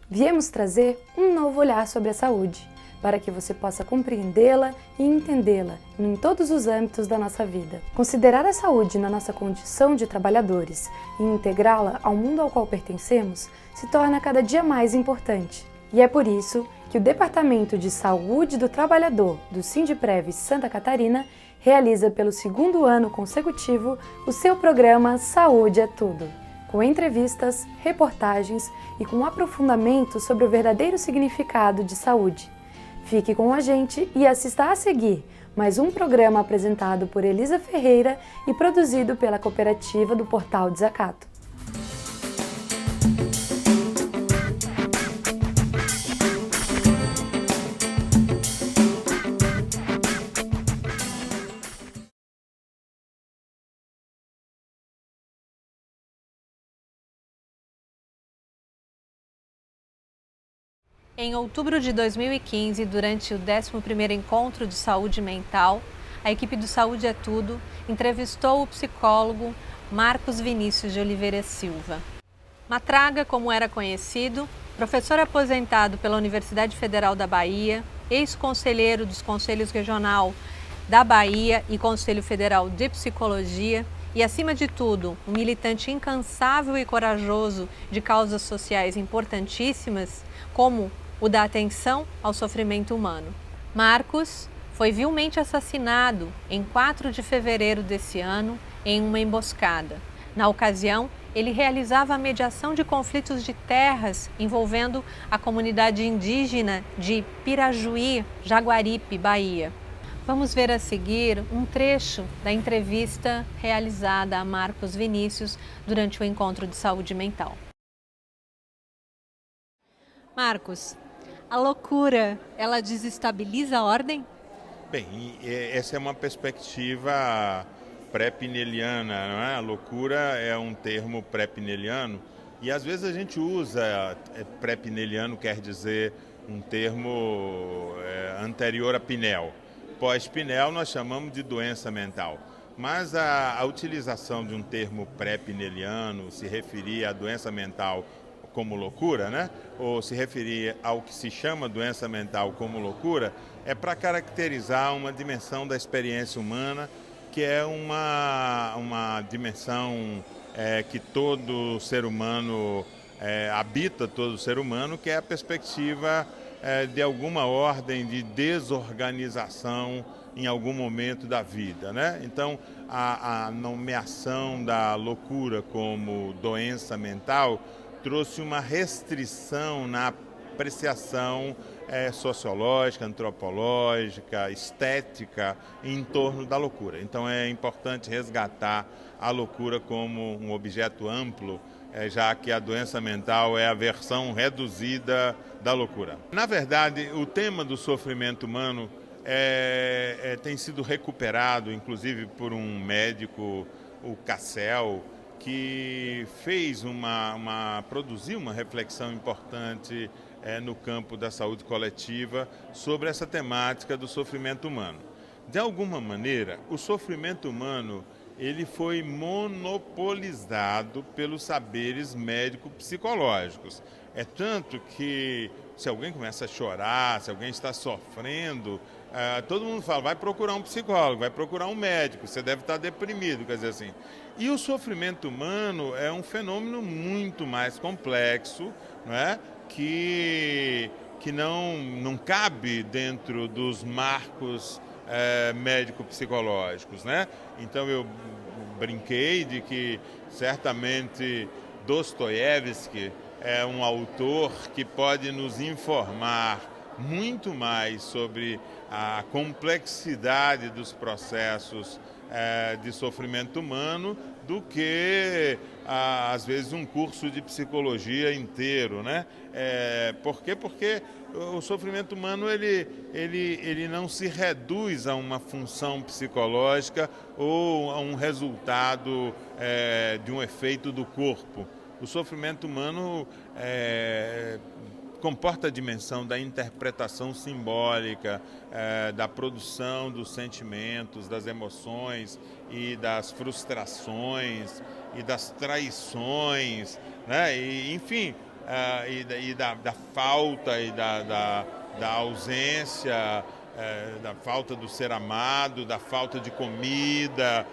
Viemos trazer um novo olhar sobre a saúde, para que você possa compreendê-la e entendê-la em todos os âmbitos da nossa vida. Considerar a saúde na nossa condição de trabalhadores e integrá-la ao mundo ao qual pertencemos se torna cada dia mais importante. E é por isso que o Departamento de Saúde do Trabalhador do Sindprev Santa Catarina realiza pelo 2º ano consecutivo o seu programa Saúde é Tudo, com entrevistas, reportagens e com aprofundamento sobre o verdadeiro significado de saúde. Fique com a gente e assista a seguir mais um programa apresentado por Elisa Ferreira e produzido pela cooperativa do Portal Desacato. Em outubro de 2015, durante o 11º Encontro de Saúde Mental, a equipe do Saúde é Tudo entrevistou o psicólogo Marcos Vinícius de Oliveira Silva. Matraga, como era conhecido, professor aposentado pela Universidade Federal da Bahia, ex-conselheiro dos Conselhos Regional da Bahia e Conselho Federal de Psicologia e, acima de tudo, um militante incansável e corajoso de causas sociais importantíssimas, como o da atenção ao sofrimento humano. Marcos foi vilmente assassinado em 4 de fevereiro desse ano em uma emboscada. Na ocasião, ele realizava a mediação de conflitos de terras envolvendo a comunidade indígena de Pirajuí, Jaguaripe, Bahia. Vamos ver a seguir um trecho da entrevista realizada a Marcos Vinícius durante o Encontro de Saúde Mental. Marcos, a loucura, ela desestabiliza a ordem? Bem, essa é uma perspectiva pré-pineliana, não é? A loucura é um termo pré-pineliano e às vezes a gente usa pré-pineliano, quer dizer um termo anterior a Pinel. Pós-Pinel nós chamamos de doença mental. Mas a utilização de um termo pré-pineliano, se referir à doença mental como loucura, né? Ou se referir ao que se chama doença mental como loucura, é para caracterizar uma dimensão da experiência humana que é uma dimensão que todo ser humano habita, todo ser humano, que é a perspectiva de alguma ordem de desorganização em algum momento da vida, né? Então, a nomeação da loucura como doença mental trouxe uma restrição na apreciação sociológica, antropológica, estética em torno da loucura. Então é importante resgatar a loucura como um objeto amplo, já que a doença mental é a versão reduzida da loucura. Na verdade, o tema do sofrimento humano tem sido recuperado, inclusive por um médico, o Cassel, que produziu uma reflexão importante no campo da saúde coletiva sobre essa temática do sofrimento humano. De alguma maneira, o sofrimento humano ele foi monopolizado pelos saberes médico-psicológicos. É tanto que se alguém começa a chorar, se alguém está sofrendo, todo mundo fala, vai procurar um psicólogo, vai procurar um médico, você deve estar deprimido, quer dizer assim. E o sofrimento humano é um fenômeno muito mais complexo, não é? que não cabe dentro dos marcos médico-psicológicos, né? Então eu brinquei de que certamente Dostoiévski é um autor que pode nos informar muito mais sobre a complexidade dos processos de sofrimento humano do que, às vezes, um curso de psicologia inteiro, né? Por quê? Porque o sofrimento humano ele não se reduz a uma função psicológica ou a um resultado de um efeito do corpo. O sofrimento humano comporta a dimensão da interpretação simbólica, da produção dos sentimentos, das emoções e das frustrações e das traições, né? E, enfim, da falta e da ausência, da falta do ser amado, da falta de comida,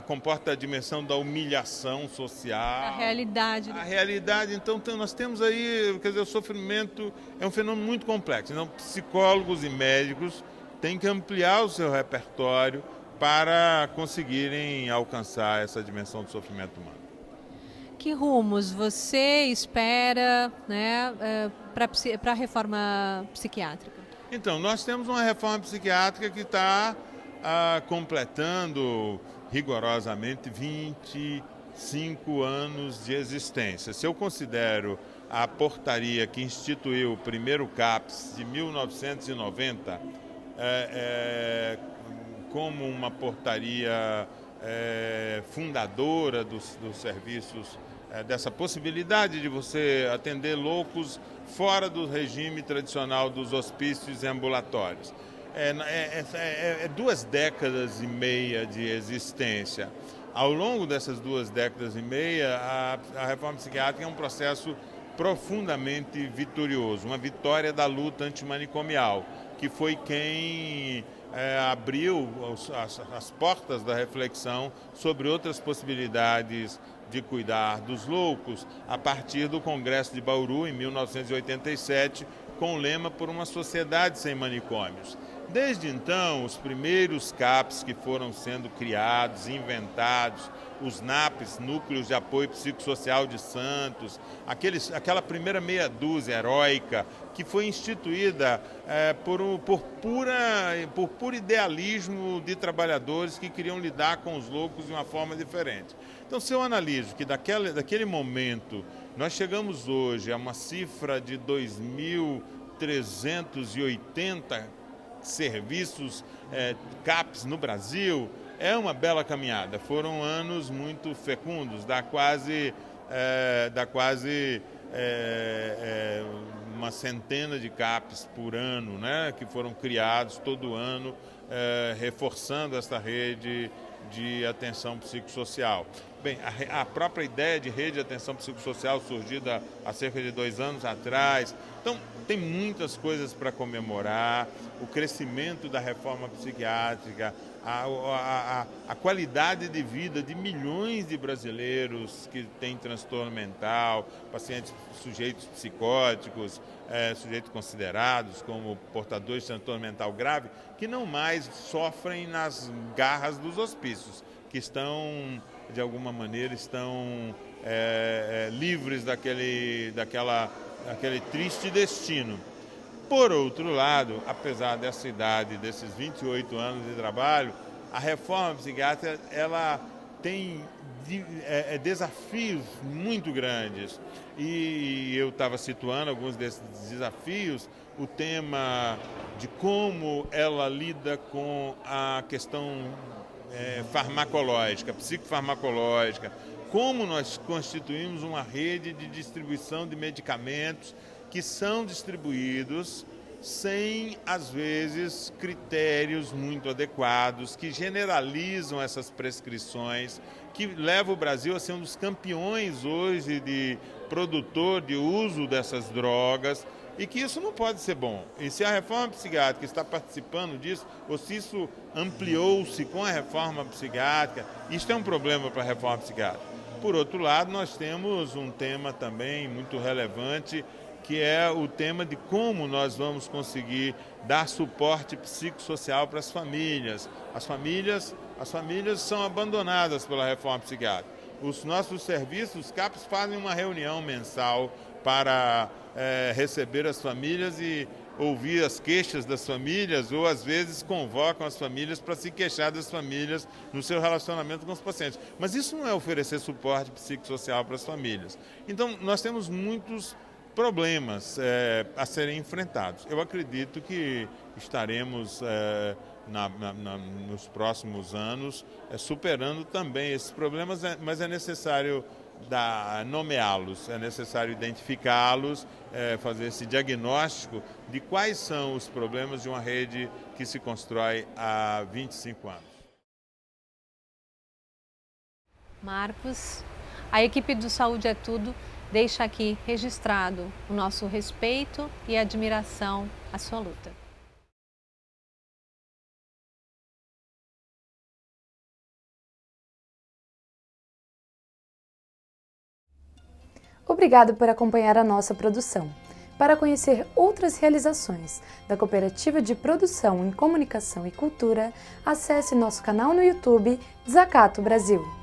comporta a dimensão da humilhação social. A realidade. A realidade, então nós temos aí, quer dizer, o sofrimento é um fenômeno muito complexo. Então, psicólogos e médicos têm que ampliar o seu repertório para conseguirem alcançar essa dimensão do sofrimento humano. Que rumos você espera, né, para a reforma psiquiátrica? Então, nós temos uma reforma psiquiátrica que está completando rigorosamente 25 anos de existência. Se eu considero a portaria que instituiu o primeiro CAPS de 1990 como uma portaria fundadora dos serviços, dessa possibilidade de você atender loucos fora do regime tradicional dos hospícios e ambulatórios. 2 décadas e meia de existência. Ao longo dessas 2 décadas e meia, a reforma psiquiátrica é um processo profundamente vitorioso, uma vitória da luta antimanicomial, que foi quem abriu as portas da reflexão sobre outras possibilidades de cuidar dos loucos, a partir do Congresso de Bauru, em 1987, com o lema Por uma Sociedade Sem Manicômios. Desde então, os primeiros CAPs que foram sendo criados, inventados, os NAPs, Núcleos de Apoio Psicossocial de Santos, aquela primeira meia dúzia heróica, que foi instituída por puro idealismo de trabalhadores que queriam lidar com os loucos de uma forma diferente. Então, se eu analiso que daquele momento nós chegamos hoje a uma cifra de 2.380 serviços CAPs no Brasil, é uma bela caminhada. Foram anos muito fecundos, dá quase uma centena de CAPs por ano, né, que foram criados todo ano, reforçando essa rede de atenção psicossocial. Bem, a própria ideia de rede de atenção psicossocial surgida há cerca de 2 anos atrás. Então, tem muitas coisas para comemorar, o crescimento da reforma psiquiátrica, a qualidade de vida de milhões de brasileiros que têm transtorno mental, pacientes, sujeitos psicóticos, sujeitos considerados como portadores de transtorno mental grave, que não mais sofrem nas garras dos hospícios, que estão, de alguma maneira, livres daquele triste destino. Por outro lado, apesar dessa idade, desses 28 anos de trabalho, a reforma psiquiátrica ela tem desafios muito grandes. E eu estava situando alguns desses desafios, o tema de como ela lida com a questão farmacológica, psicofarmacológica, como nós constituímos uma rede de distribuição de medicamentos que são distribuídos sem, às vezes, critérios muito adequados, que generalizam essas prescrições, que levam o Brasil a ser um dos campeões hoje de produtor de uso dessas drogas, e que isso não pode ser bom. E se a reforma psiquiátrica está participando disso, ou se isso ampliou-se com a reforma psiquiátrica, isso é um problema para a reforma psiquiátrica. Por outro lado, nós temos um tema também muito relevante, que é o tema de como nós vamos conseguir dar suporte psicossocial para as famílias. As famílias são abandonadas pela reforma psiquiátrica. Os nossos serviços, os CAPs, fazem uma reunião mensal para receber as famílias e ouvir as queixas das famílias, ou às vezes convocam as famílias para se queixar das famílias no seu relacionamento com os pacientes. Mas isso não é oferecer suporte psicossocial para as famílias. Então, nós temos muitos problemas a serem enfrentados. Eu acredito que estaremos nos próximos anos superando também esses problemas, mas é necessário nomeá-los, é necessário identificá-los, fazer esse diagnóstico de quais são os problemas de uma rede que se constrói há 25 anos. Marcos, a equipe do Saúde é Tudo deixa aqui registrado o nosso respeito e admiração à sua luta. Obrigado por acompanhar a nossa produção. Para conhecer outras realizações da Cooperativa de Produção em Comunicação e Cultura, acesse nosso canal no YouTube Desacato Brasil.